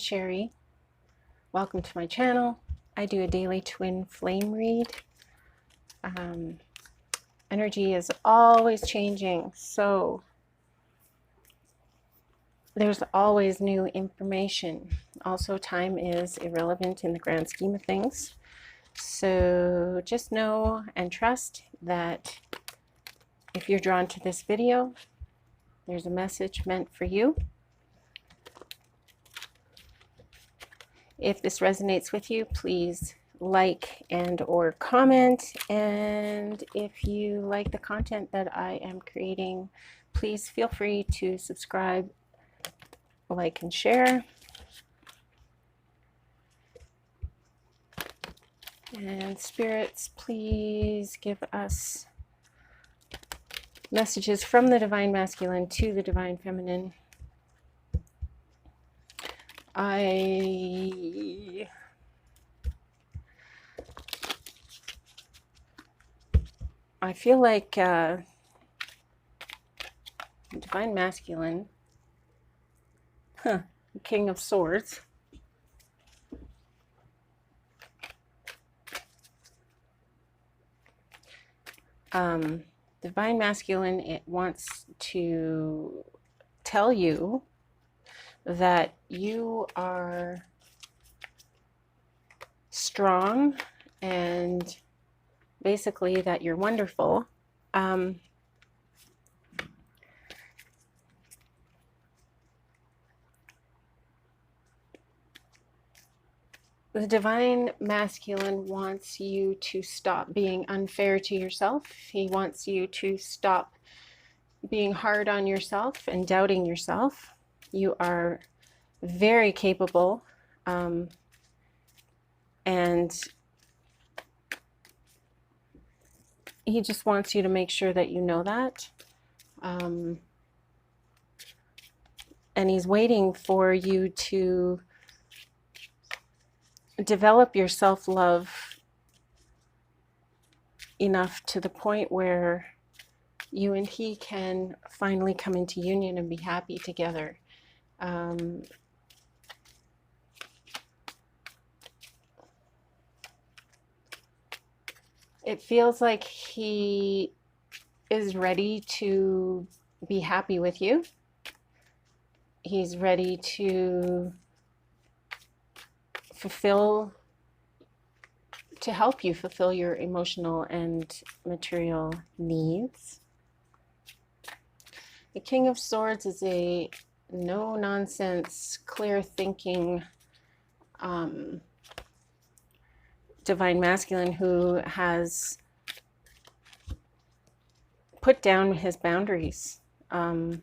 Sherry. Welcome to my channel. I do a daily twin flame read. Energy is always changing, so there's always new information. Also, time is irrelevant in the grand scheme of things. So just know and trust that if you're drawn to this video, there's a message meant for you. If this resonates with you, please like and or comment. And if you like the content that I am creating, please feel free to subscribe, like, and share. And spirits, please give us messages from the divine masculine to the divine feminine. I feel like divine masculine, King of Swords, divine masculine, it wants to tell you that you are strong and basically that you're wonderful. The divine masculine wants you to stop being unfair to yourself. He wants you to stop being hard on yourself and doubting yourself. You are very capable, and he just wants you to make sure that you know that. And he's waiting for you to develop your self-love enough to the point where you and he can finally come into union and be happy together. It feels like he is ready to be happy with you. He's ready to help you fulfill your emotional and material needs. The King of Swords is a no-nonsense, clear-thinking divine masculine who has put down his boundaries. The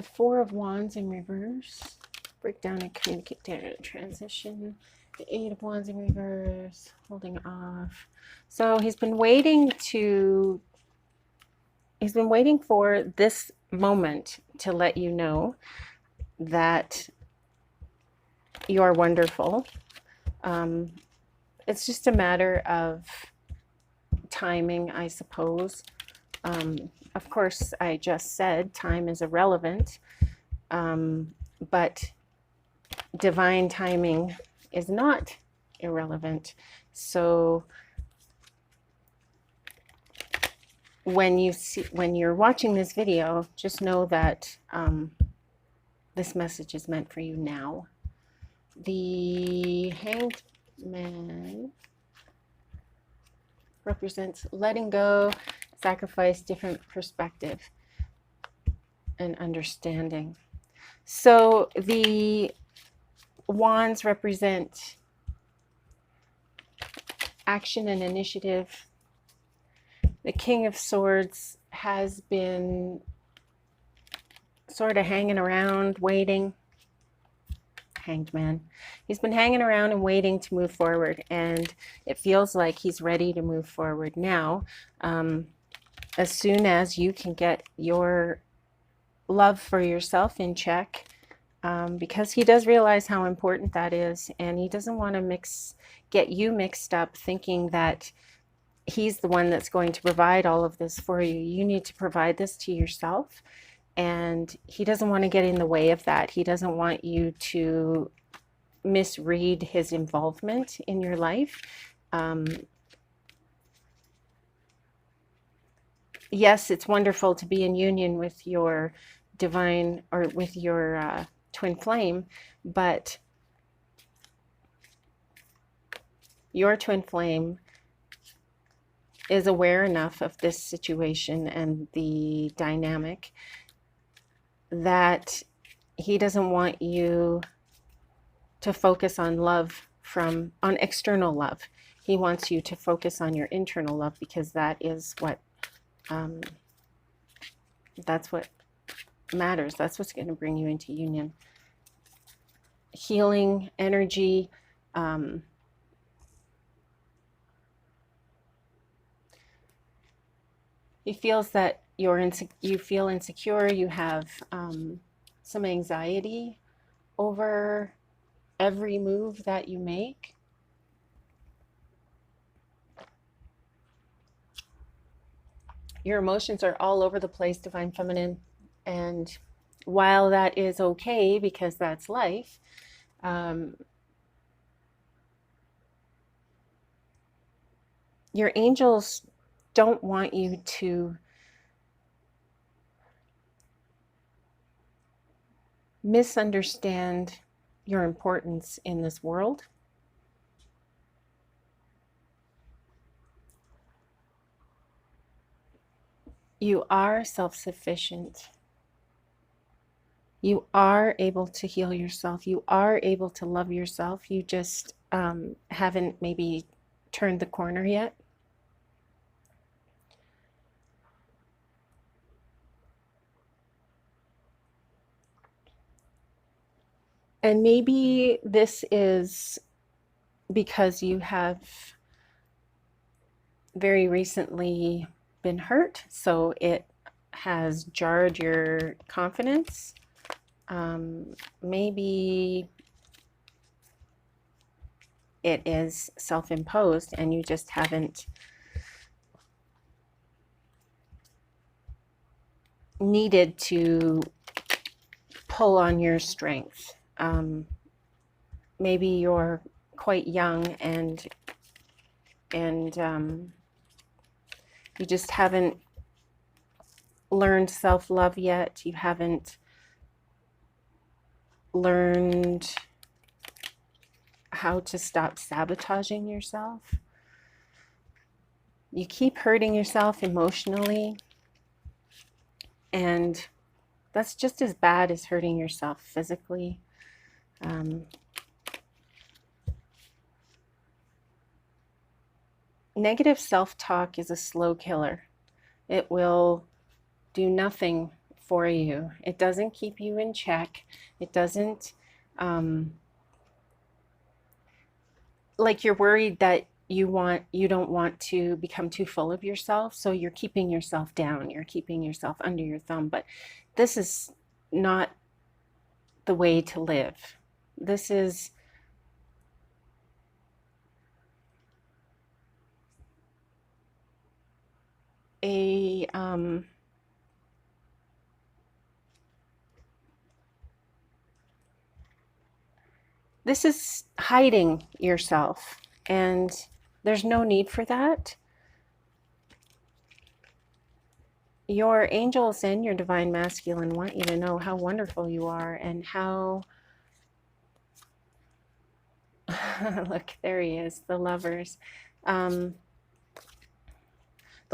Four of Wands in reverse. Break down and communicate data transition. The Eight of Wands in reverse. Holding off. So he's been waiting for this moment to let you know that you are wonderful. It's just a matter of timing, I suppose. Of course, I just said time is irrelevant, but divine timing is not irrelevant. So when you're watching this video, just know that this message is meant for you now. The Hanged Man represents letting go, sacrifice, different perspective, and understanding. So the wands represent action and initiative. The King of Swords has been sort of hanging around, waiting. Hanged Man. He's been hanging around and waiting to move forward, and it feels like he's ready to move forward now. As soon as you can get your love for yourself in check, because he does realize how important that is, and he doesn't want to get you mixed up thinking that he's the one that's going to provide all of this for you. You need to provide this to yourself, And he doesn't want to get in the way of that. He doesn't want you to misread his involvement in your life. Yes, it's wonderful to be in union with your divine or with your twin flame, but your twin flame is aware enough of this situation and the dynamic that he doesn't want you to focus on love on external love. He wants you to focus on your internal love, because that is that's what matters. That's what's going to bring you into union. Healing energy. He feels that you feel insecure. You have some anxiety over every move that you make. Your emotions are all over the place, Divine Feminine. And while that is okay, because that's life, your angels don't want you to misunderstand your importance in this world. You are self-sufficient. You are able to heal yourself. You are able to love yourself. You just haven't maybe turned the corner yet. And maybe this is because you have very recently been hurt, so it has jarred your confidence. Maybe it is self-imposed and you just haven't needed to pull on your strength. Maybe you're quite young and you just haven't learned self-love yet. You haven't learned how to stop sabotaging yourself. You keep hurting yourself emotionally, and that's just as bad as hurting yourself physically. Negative self-talk is a slow killer. It will do nothing for you. It doesn't keep you in check. It doesn't, like you're worried that you don't want to become too full of yourself, so you're keeping yourself down. You're keeping yourself under your thumb. But this is not the way to live. This is a this is hiding yourself, and there's no need for that. Your angels and your divine masculine want you to know how wonderful you are and how look, there he is, the Lovers. The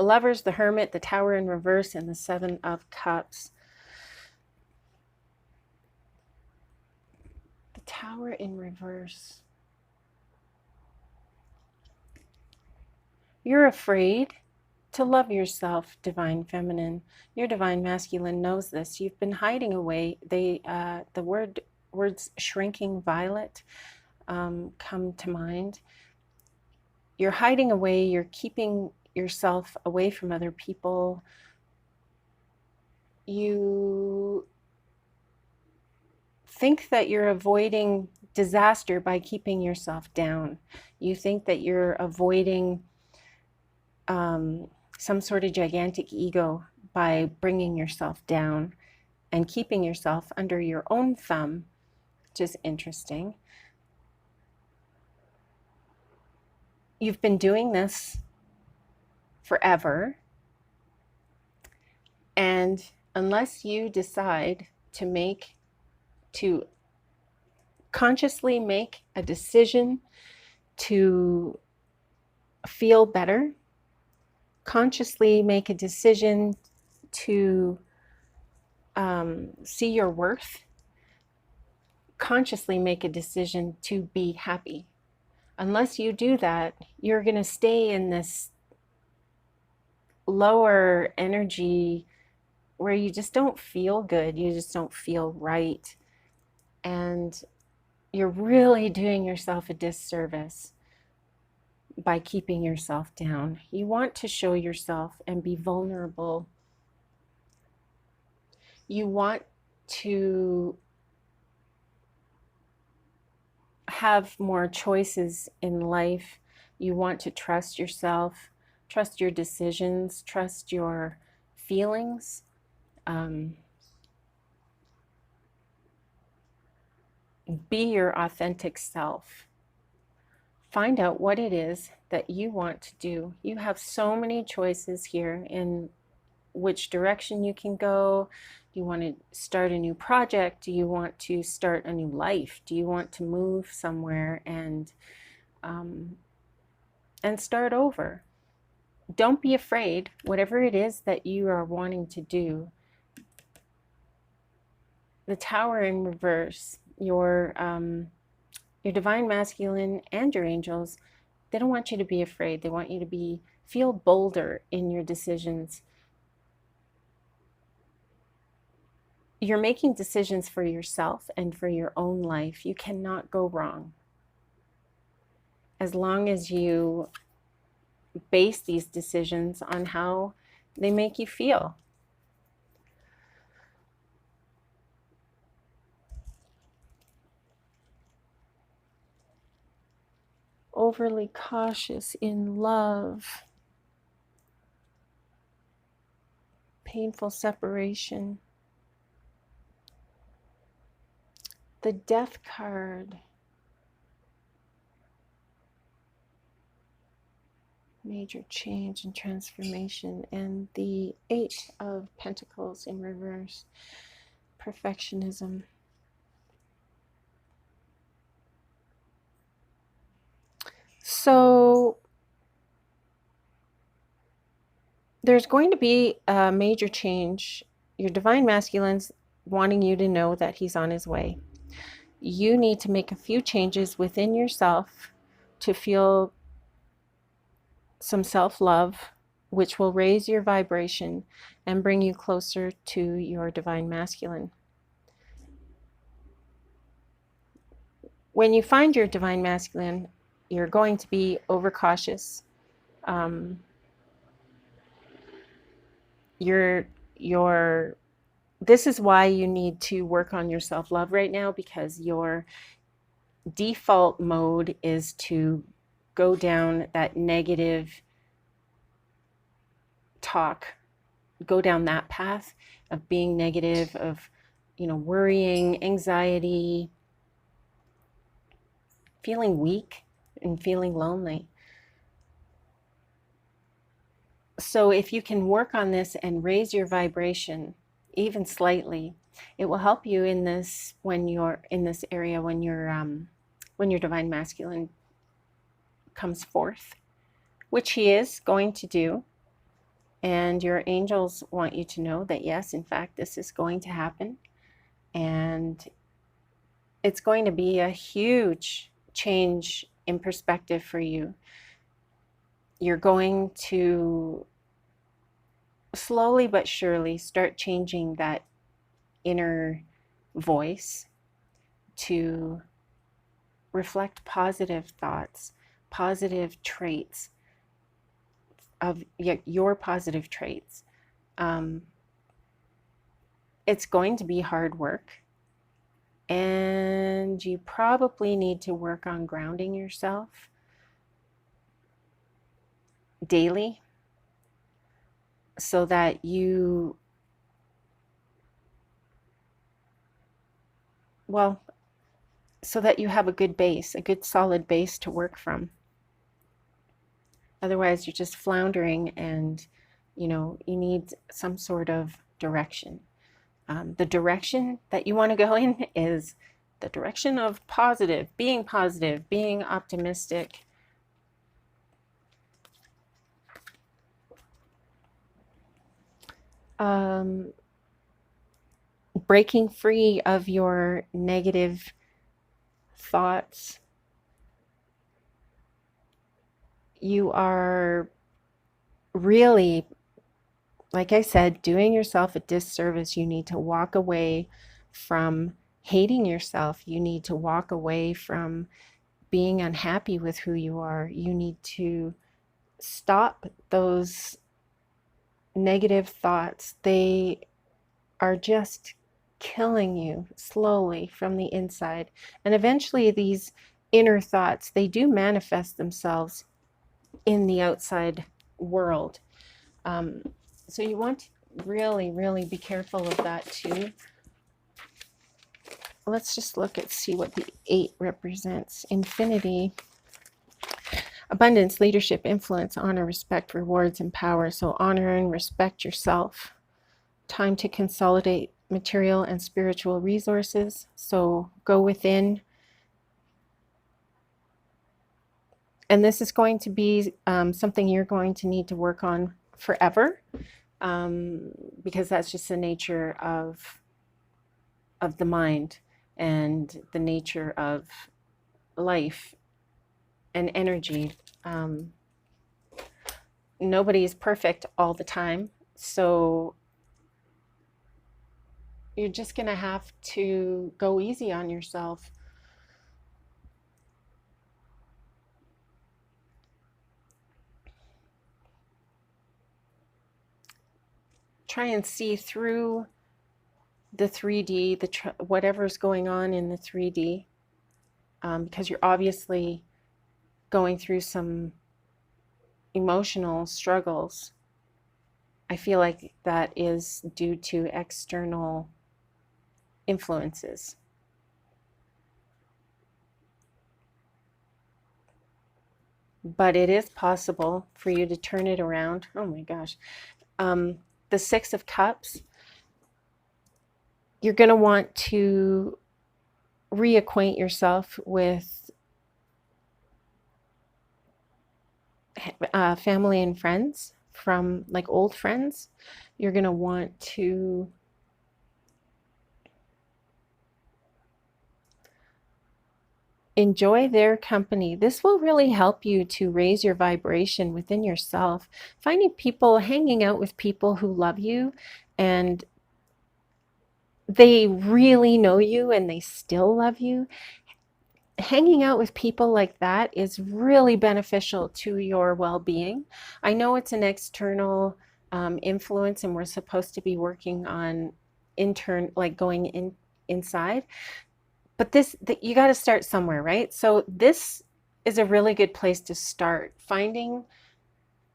Lovers, the Hermit, the Tower in reverse, and the Seven of Cups. The Tower in reverse. You're afraid to love yourself, Divine Feminine. Your Divine Masculine knows this. You've been hiding away. The words shrinking violet come to mind. You're hiding away. You're keeping yourself away from other people. You think that you're avoiding disaster by keeping yourself down. You think that you're avoiding some sort of gigantic ego by bringing yourself down. and keeping yourself under your own thumb, which is interesting. You've been doing this forever, and unless you decide to consciously make a decision to feel better, consciously make a decision to see your worth, consciously make a decision to be happy. Unless you do that, you're going to stay in this lower energy where you just don't feel good, you just don't feel right, and you're really doing yourself a disservice by keeping yourself down. You want to show yourself and be vulnerable. You want to have more choices in life. You want to trust yourself, trust your decisions, trust your feelings. Be your authentic self. Find out what it is that you want to do. You have so many choices here in which direction you can go. Do you want to start a new project? Do you want to start a new life? Do you want to move somewhere and start over? Don't be afraid. Whatever it is that you are wanting to do, the Tower in reverse, your divine masculine and your angels, they don't want you to be afraid. They want you to feel bolder in your decisions. You're making decisions for yourself and for your own life. You cannot go wrong. As long as you base these decisions on how they make you feel. Overly cautious in love. Painful separation. The Death card. Major change and transformation. And the Eight of Pentacles in reverse. Perfectionism. So there's going to be a major change. Your divine masculine's wanting you to know that he's on his way. You need to make a few changes within yourself to feel some self-love, which will raise your vibration and bring you closer to your divine masculine. When you find your divine masculine, you're going to be overcautious. This is why you need to work on your self-love right now, because your default mode is to go down that negative talk, go down that path of being negative, of worrying, anxiety, feeling weak and feeling lonely. So if you can work on this and raise your vibration even slightly, it will help you in this when you're in this area, when your divine masculine comes forth, which he is going to do. And your angels want you to know that yes, in fact, this is going to happen. And it's going to be a huge change in perspective for you. You're going to slowly but surely start changing that inner voice to reflect positive thoughts, positive traits of your positive traits. It's going to be hard work, and you probably need to work on grounding yourself daily so that you well, so that you have a good base, a good solid base to work from. Otherwise, you're just floundering, and you need some sort of direction. The direction that you want to go in is the direction of positive, being optimistic. Breaking free of your negative thoughts. You are really, like I said, doing yourself a disservice. You need to walk away from hating yourself. You need to walk away from being unhappy with who you are. You need to stop those negative thoughts. They are just killing you slowly from the inside. And eventually these inner thoughts, they do manifest themselves in the outside world. So you want to really, really be careful of that too. Let's just look at, see what the 8 represents. Infinity, abundance, leadership, influence, honor, respect, rewards, and power. So honor and respect yourself. Time to consolidate material and spiritual resources. So go within. And this is going to be something you're going to need to work on forever, because that's just the nature of the mind and the nature of life and energy. Nobody is perfect all the time, so you're just going to have to go easy on yourself. Try and see through the 3D, whatever's going on in the 3D, because you're obviously going through some emotional struggles. I feel like that is due to external influences. But it is possible for you to turn it around. Oh my gosh. The 6 of Cups, you're going to want to reacquaint yourself with family and friends, from like old friends. You're going to want to enjoy their company. This will really help you to raise your vibration within yourself. Finding people, hanging out with people who love you and they really know you and they still love you. Hanging out with people like that is really beneficial to your well-being. I know it's an external influence, and we're supposed to be working on like going inside. But you got to start somewhere, right? So this is a really good place to start, finding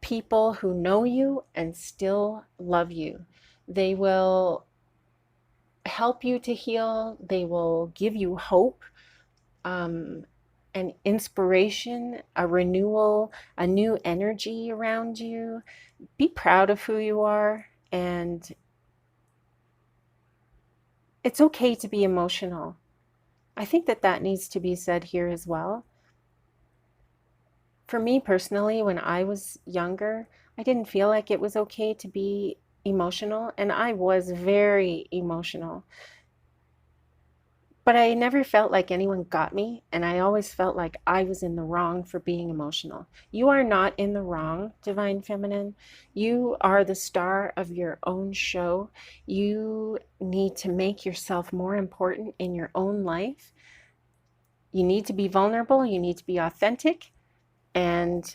people who know you and still love you. They will help you to heal. They will give you hope, an inspiration, a renewal, a new energy around you. Be proud of who you are, and it's okay to be emotional. I think that needs to be said here as well. For me personally, when I was younger, I didn't feel like it was okay to be emotional, and I was very emotional. But I never felt like anyone got me, and I always felt like I was in the wrong for being emotional. You are not in the wrong, Divine Feminine. You are the star of your own show. You need to make yourself more important in your own life. You need to be vulnerable. You need to be authentic. And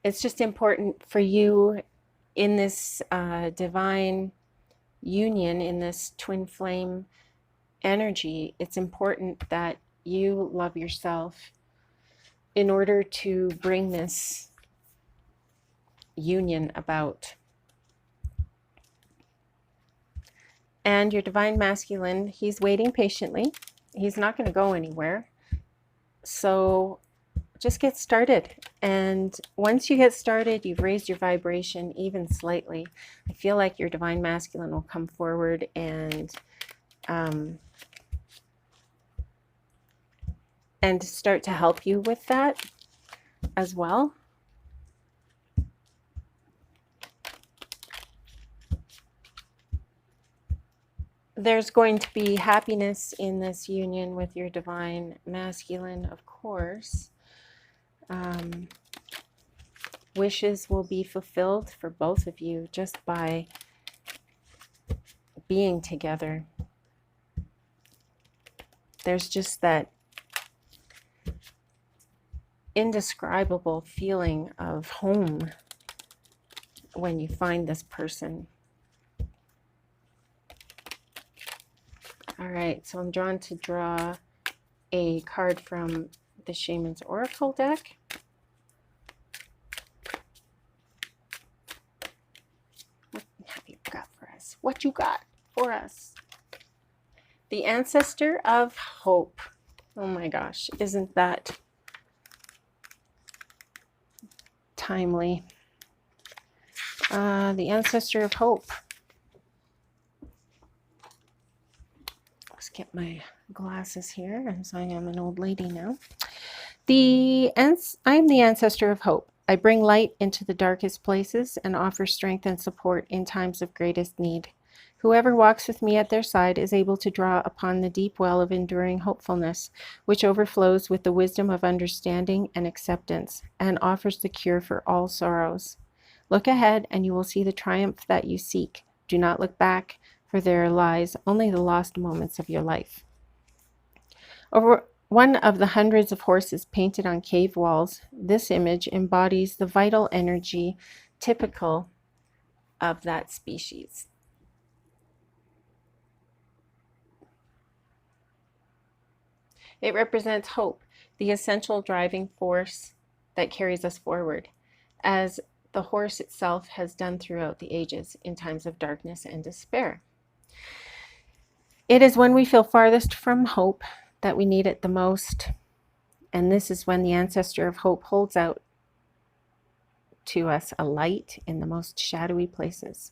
it's just important for you in this divine union, in this twin flame energy. It's important that you love yourself in order to bring this union about. And your divine masculine, he's waiting patiently. He's not going to go anywhere. So just get started. And once you get started, you've raised your vibration even slightly. I feel like your divine masculine will come forward and start to help you with that as well. There's going to be happiness in this union with your divine masculine, of course. Wishes will be fulfilled for both of you just by being together. There's just that indescribable feeling of home when you find this person. All right, so I'm drawn to draw a card from the Shaman's Oracle deck. What have you got for us? What you got for us? The Ancestor of Hope. Oh my gosh, isn't that timely? The Ancestor of Hope. Let's get my glasses here, as I am an old lady now. I am the Ancestor of Hope. I bring light into the darkest places and offer strength and support in times of greatest need. Whoever walks with me at their side is able to draw upon the deep well of enduring hopefulness, which overflows with the wisdom of understanding and acceptance, and offers the cure for all sorrows. Look ahead, and you will see the triumph that you seek. Do not look back, for there lies only the lost moments of your life. Over one of the hundreds of horses painted on cave walls, this image embodies the vital energy typical of that species. It represents hope, the essential driving force that carries us forward, as the horse itself has done throughout the ages in times of darkness and despair. It is when we feel farthest from hope that we need it the most, and this is when the Ancestor of Hope holds out to us a light in the most shadowy places.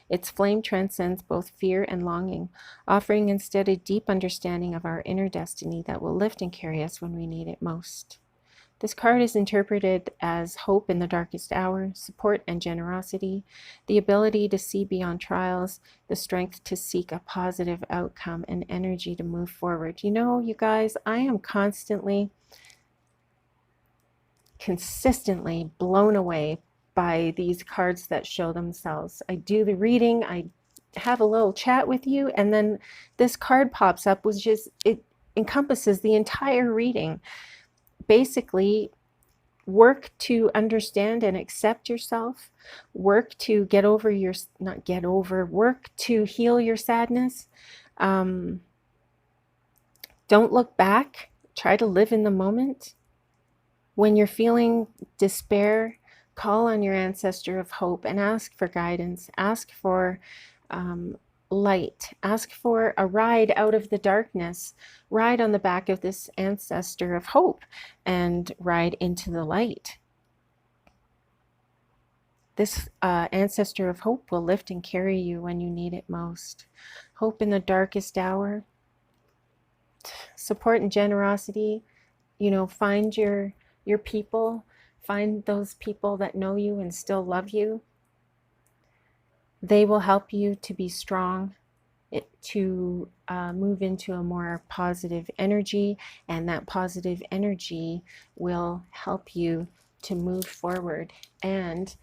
Its flame transcends both fear and longing, offering instead a deep understanding of our inner destiny that will lift and carry us when we need it most. This card is interpreted as hope in the darkest hour, support and generosity, the ability to see beyond trials, the strength to seek a positive outcome, and energy to move forward. You know, you guys, I am consistently blown away by these cards that show themselves. I do the reading, I have a little chat with you, and then this card pops up, which is, it encompasses the entire reading. Basically, work to understand and accept yourself, work to work to heal your sadness. Don't look back, try to live in the moment. When you're feeling despair, call on your Ancestor of Hope and ask for guidance, ask for light, ask for a ride out of the darkness, ride on the back of this Ancestor of Hope and ride into the light. This Ancestor of Hope will lift and carry you when you need it most. Hope in the darkest hour, support and generosity. You know, find your people, find those people that know you and still love you. They will help you to be strong, to move into a more positive energy, and that positive energy will help you to move forward and,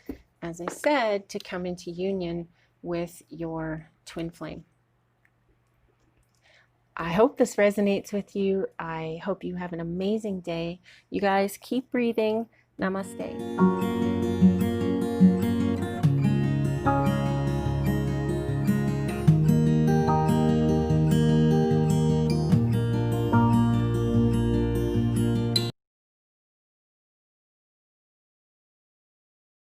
as I said, to come into union with your twin flame. I hope this resonates with you. I hope you have an amazing day. You guys keep breathing. Namaste.